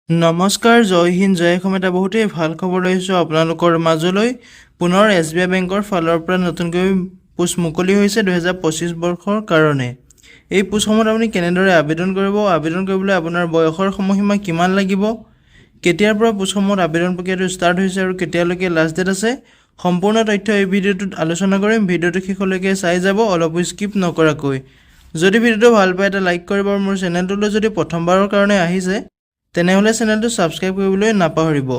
নমস্কাৰ, জয় হিন্দ, জয় অসম। এটা বহুতেই ভাল খবৰ লৈছোঁ আপোনালোকৰ মাজলৈ। পুনৰ SBI বেংকৰ ফালৰ পৰা নতুনকৈ পোষ্ট মুকলি হৈছে 2025 বৰ্ষৰ কাৰণে। এই পোষ্টসমূহত আপুনি কেনেদৰে আবেদন কৰিব, আবেদন কৰিবলৈ আপোনাৰ বয়সৰ সময়সীমা কিমান লাগিব, কেতিয়াৰ পৰা পোষ্টসমূহত আবেদন প্ৰক্ৰিয়াটো ষ্টাৰ্ট হৈছে আৰু কেতিয়ালৈকে লাষ্ট ডেট আছে, সম্পূৰ্ণ তথ্য এই ভিডিঅ'টোত আলোচনা কৰিম। ভিডিঅ'টো শেষলৈকে চাই যাব, অলপো স্কিপ নকৰাকৈ। যদি ভিডিঅ'টো ভাল পায় এটা লাইক কৰিব আৰু মোৰ চেনেলটোলৈ যদি প্ৰথমবাৰৰ কাৰণে আহিছে তেনেহ'লে চেনেলটো ছাবস্ক্ৰাইব কৰিবলৈ নাপাহৰিব।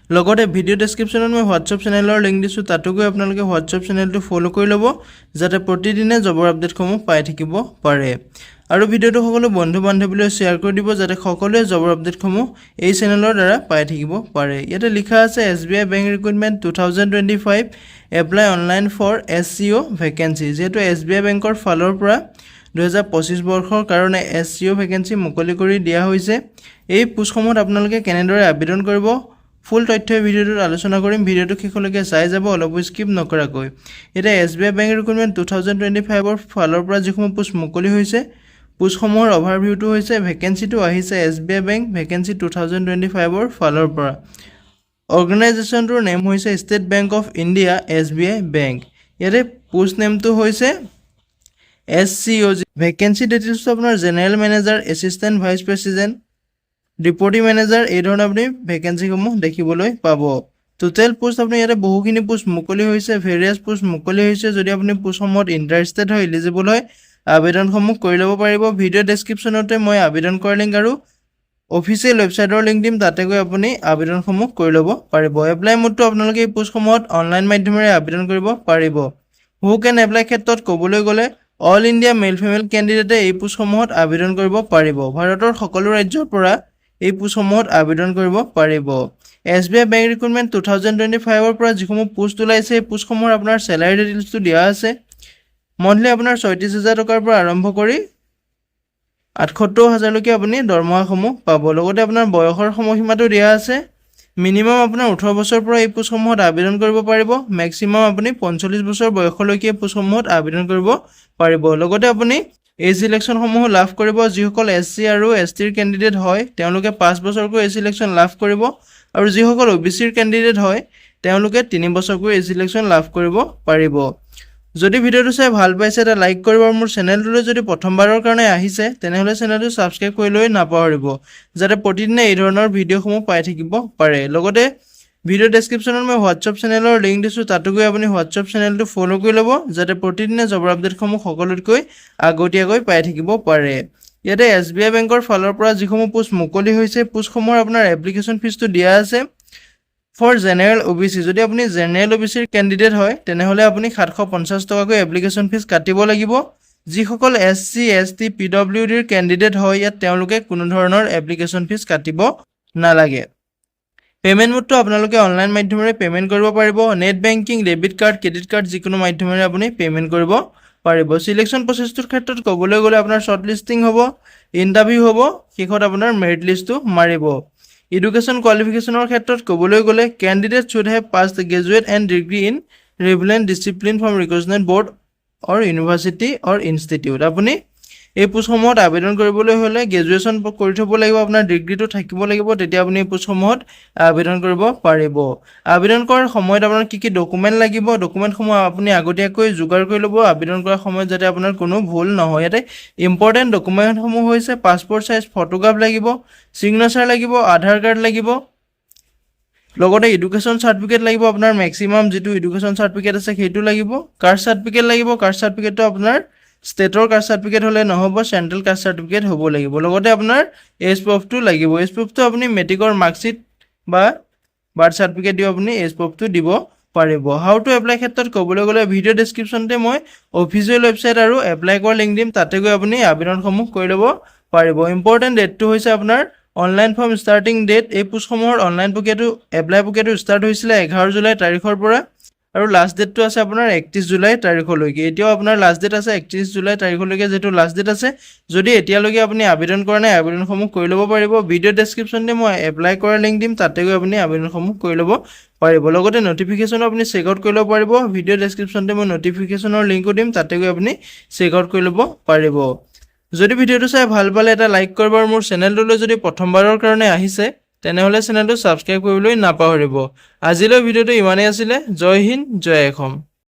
লগতে ভিডিঅ' ডেছক্ৰিপশ্যনত মই হোৱাটছআপ চেনেলৰ লিংক দিছোঁ, তাতো গৈ আপোনালোকে হোৱাটছআপ চেনেলটো ফ'ল' কৰি ল'ব, যাতে প্ৰতিদিনে জবৰ আপডেটসমূহ পাই থাকিব পাৰে। আৰু ভিডিঅ'টো সকলো বন্ধু বান্ধৱীলৈ শ্বেয়াৰ কৰি দিব, যাতে সকলোৱে জবৰ আপডেটসমূহ এই চেনেলৰ দ্বাৰা পাই থাকিব পাৰে। ইয়াতে লিখা আছে SBI bank recruitment 2025 apply online for SCO vacancy. যিহেতু SBI বেংকৰ ফালৰ পৰা 2025 বৰ্ষৰ কাৰণে SCO ভেকেঞ্চি মুকলি কৰি দিয়া হৈছে। এই পোষ্টসমূহত আপোনালোকে কেনেদৰে আবেদন কৰিব, ফুল তথ্য ভিডিঅ'টোত আলোচনা কৰিম। ভিডিঅ'টো শেষলৈকে চাই যাব, অলপো স্কিপ নকৰাকৈ। এতিয়া SBI বেংক ৰিক্ৰুইটমেণ্ট 2025ৰ ফালৰ পৰা যিসমূহ পোষ্ট মুকলি হৈছে, পোষ্টসমূহৰ অভাৰভিউটো হৈছে, ভেকেঞ্চিটো আহিছে SBI বেংক ভেকেঞ্চি 2025ৰ ফালৰ পৰা। অৰ্গেনাইজেশ্যনটোৰ নেম হৈছে state bank of India SBI bank. ইয়াতে পোষ্ট নেমটো হৈছে SCO। ভেকেঞ্চি ডিটেইলছটো আপোনাৰ general manager, assistant vice president, deputy manager, এই ধৰণৰ আপুনি ভেকেঞ্চিসমূহ দেখিবলৈ পাব। টোটেল পোষ্ট আপুনি ইয়াতে বহুখিনি পোষ্ট মুকলি হৈছে, ভেৰিয়াছ পোষ্ট মুকলি হৈছে। যদি আপুনি পোষ্টসমূহত ইণ্টাৰেষ্টেড হয়, এলিজিবল হয়, আবেদনসমূহ কৰি ল'ব পাৰিব। ভিডিঅ' ডেছক্ৰিপশ্যনতে মই আবেদন কৰাৰ লিংক আৰু অফিচিয়েল ৱেবছাইটৰ লিংক দিম, তাতে গৈ আপুনি আবেদনসমূহ কৰি ল'ব পাৰিব। এপ্লাই মোডটো আপোনালোকে এই পোষ্টসমূহত অনলাইন মাধ্যমেৰে আবেদন কৰিব পাৰিব। হু কেন এপ্লাই ক্ষেত্ৰত ক'বলৈ গ'লে অল ইণ্ডিয়া মেল ফিমেল কেণ্ডিডেটে এই পোষ্টসমূহত আবেদন কৰিব পাৰিব। ভাৰতৰ সকলো ৰাজ্যৰ পৰা এই পোষ্টসমূহত আবেদন কৰিব পাৰিব। SBI বেংক ৰিক্ৰুইটমেণ্ট 2025ৰ পৰা যিসমূহ পোষ্ট ওলাইছে, এই পোষ্টসমূহৰ আপোনাৰ চেলাৰী ডিটেইলছটো দিয়া আছে। মন্থলি আপোনাৰ 36,000 টকাৰ পৰা আৰম্ভ কৰি 78,000লৈকে আপুনি দৰমহাসমূহ পাব। লগতে আপোনাৰ বয়সৰ সময়সীমাটো দিয়া আছে। মিনিমাম আপোনাৰ 18 বছৰৰ পৰা এই পোষ্টসমূহত আবেদন কৰিব পাৰিব। মেক্সিমাম আপুনি 45 বছৰ বয়সলৈকে এই পোষ্টসমূহত আবেদন কৰিব পাৰিব। লগতে আপুনি এই চিলেকশ্যনসমূহ লাভ কৰিব। যিসকল SC আৰু STৰ কেণ্ডিডেট হয়, তেওঁলোকে 5 বছৰকৈ এই চিলেকশ্যন লাভ কৰিব, আৰু যিসকল OBCৰ কেণ্ডিডেট হয়, তেওঁলোকে 3 বছৰকৈ এই চিলেকশ্যন লাভ কৰিব পাৰিব। যদি ভিডিঅ'টো চাই ভাল পাইছে এটা লাইক কৰিব, আৰু মোৰ চেনেলটোলৈ যদি প্ৰথমবাৰৰ কাৰণে আহিছে তেনেহ'লে চেনেলটো ছাবস্ক্ৰাইব কৰি লৈ নাপাহৰিব, যাতে প্ৰতিদিনে এই ধৰণৰ ভিডিঅ'সমূহ পাই থাকিব পাৰে। লগতে ভিডিঅ' ডেছক্ৰিপশ্যনত মই হোৱাটছআপ চেনেলৰ লিংক দিছোঁ, তাতো গৈ আপুনি হোৱাটছআপ চেনেলটো ফ'ল' কৰি ল'ব, যাতে প্ৰতিদিনে জবৰ আপডেটসমূহ সকলোতকৈ আগতীয়াকৈ পাই থাকিব পাৰে। ইয়াতে SBI বেংকৰ ফালৰ পৰা যিসমূহ পোষ্ট মুকলি হৈছে, পোষ্টসমূহৰ আপোনাৰ এপ্লিকেশ্যন ফিজটো দিয়া আছে ফৰ জেনেৰেল OBC। যদি আপুনি জেনেৰেল OBCৰ কেণ্ডিডেট হয়, তেনেহ'লে আপুনি 750 টকাকৈ এপ্লিকেশ্যন ফিজ কাটিব লাগিব। যিসকল SC ST PWDৰ কেণ্ডিডেট হয়, ইয়াত তেওঁলোকে কোনো ধৰণৰ এপ্লিকেশ্যন ফিজ কাটিব নালাগে। পে'মেণ্ট মোডটো আপোনালোকে অনলাইন মাধ্যমেৰে পে'মেণ্ট কৰিব পাৰিব। Net banking, debit card, credit card যিকোনো মাধ্যমেৰে আপুনি পে'মেণ্ট কৰিব পাৰিব। চিলেকশ্যন প্ৰচেছটোৰ ক্ষেত্ৰত ক'বলৈ গ'লে আপোনাৰ শ্বৰ্ট লিষ্টিং হ'ব, ইণ্টাৰভিউ হ'ব, শেষত আপোনাৰ মেৰিট লিষ্টটো মাৰিব। এডুকেশ্যন কোৱালিফিকেশ্যনৰ ক্ষেত্ৰত ক'বলৈ গ'লে candidate should have passed graduate and degree in relevant discipline from recognised board or university or institute. আপুনি এই পোষ্টসমূহত আবেদন কৰিবলৈ হ'লে গ্ৰেজুৱেশ্যন কৰি থ'ব লাগিব, আপোনাৰ ডিগ্ৰীটো থাকিব লাগিব, তেতিয়া আপুনি এই পোষ্টসমূহত আবেদন কৰিব পাৰিব। আবেদন কৰাৰ সময়ত আপোনাৰ কি কি ডকুমেণ্ট লাগিব, ডকুমেণ্টসমূহ আপুনি আগতীয়াকৈ যোগাৰ কৰি ল'ব আবেদন কৰাৰ সময়ত, যাতে আপোনাৰ কোনো ভুল নহয়। ইয়াতে ইম্পৰ্টেণ্ট ডকুমেণ্টসমূহ হৈছে পাছপৰ্ট চাইজ ফটোগ্ৰাফ লাগিব, ছিগনেচাৰ লাগিব, আধাৰ কাৰ্ড লাগিব, লগতে এডুকেশ্যন চাৰ্টিফিকেট লাগিব। আপোনাৰ মেক্সিমাম যিটো এডুকেশ্যন চাৰ্টিফিকেট আছে সেইটো লাগিব। কাষ্ট চাৰ্টিফিকেট লাগিব। কাষ্ট চাৰ্টিফিকেটটো আপোনাৰ ষ্টেটৰ কাষ্ট চাৰ্টিফিকেট হ'লে নহ'ব, চেণ্ট্ৰেল কাষ্ট চাৰ্টিফিকেট হ'ব লাগিব। লগতে আপোনাৰ এজ প্ৰুফটো লাগিব। এজ প্ৰুফটো আপুনি মেট্ৰিকৰ মাৰ্কশ্বিট বা বাৰ্থ চাৰ্টিফিকেট দিও আপুনি এজ প্ৰুফটো দিব পাৰিব। হাউ টু এপ্লাই ক্ষেত্ৰত ক'বলৈ গ'লে ভিডিঅ' ডেছক্ৰিপশ্যনতে মই অফিচিয়েল ৱেবছাইট আৰু এপ্লাই কৰাৰ লিংক দিম, তাতে গৈ আপুনি আবেদনসমূহ কৰি ল'ব পাৰিব। ইম্পৰ্টেণ্ট ডেটটো হৈছে আপোনাৰ অনলাইন ফৰ্ম ষ্টাৰ্টিং ডেট। এই পোষ্টসমূহৰ অনলাইন প্ৰক্ৰিয়াটো এপ্লাই প্ৰক্ৰিয়াটো ষ্টাৰ্ট হৈছিলে 11 জুলাই তাৰিখৰ পৰা, আৰু লাষ্ট ডেটটো আছে আপোনাৰ 31 জুলাই তাৰিখলৈকে। এতিয়াও আপোনাৰ লাষ্ট ডেট আছে 31 জুলাই তাৰিখলৈকে, যিহেতু লাষ্ট ডেট আছে। যদি এতিয়ালৈকে আপুনি আবেদন কৰা নাই, আবেদনসমূহ কৰি ল'ব পাৰিব। ভিডিঅ' ডেছক্ৰিপশ্যনতে মই এপ্লাই কৰাৰ লিংক দিম, তাতে গৈ আপুনি আবেদনসমূহ কৰি ল'ব পাৰিব। লগতে নটিফিকেশ্যনো আপুনি চেক আউট কৰি ল'ব পাৰিব। ভিডিঅ' ডেছক্ৰিপশ্যনতে মই নটিফিকেশ্যনৰ লিংকো দিম, তাতে গৈ আপুনি চেক আউট কৰি ল'ব পাৰিব। যদি ভিডিঅ'টো চাই ভাল পালে এটা লাইক কৰিব আৰু মোৰ চেনেলটোলৈ যদি প্ৰথমবাৰৰ কাৰণে আহিছে তেনেহ'লে চেনেলটো ছাবস্ক্ৰাইব কৰিবলৈ নাপাহৰিব। আজিলৈ ভিডিঅ'টো ইমানেই আছিলে। জয় হিন্দ, জয় অসম।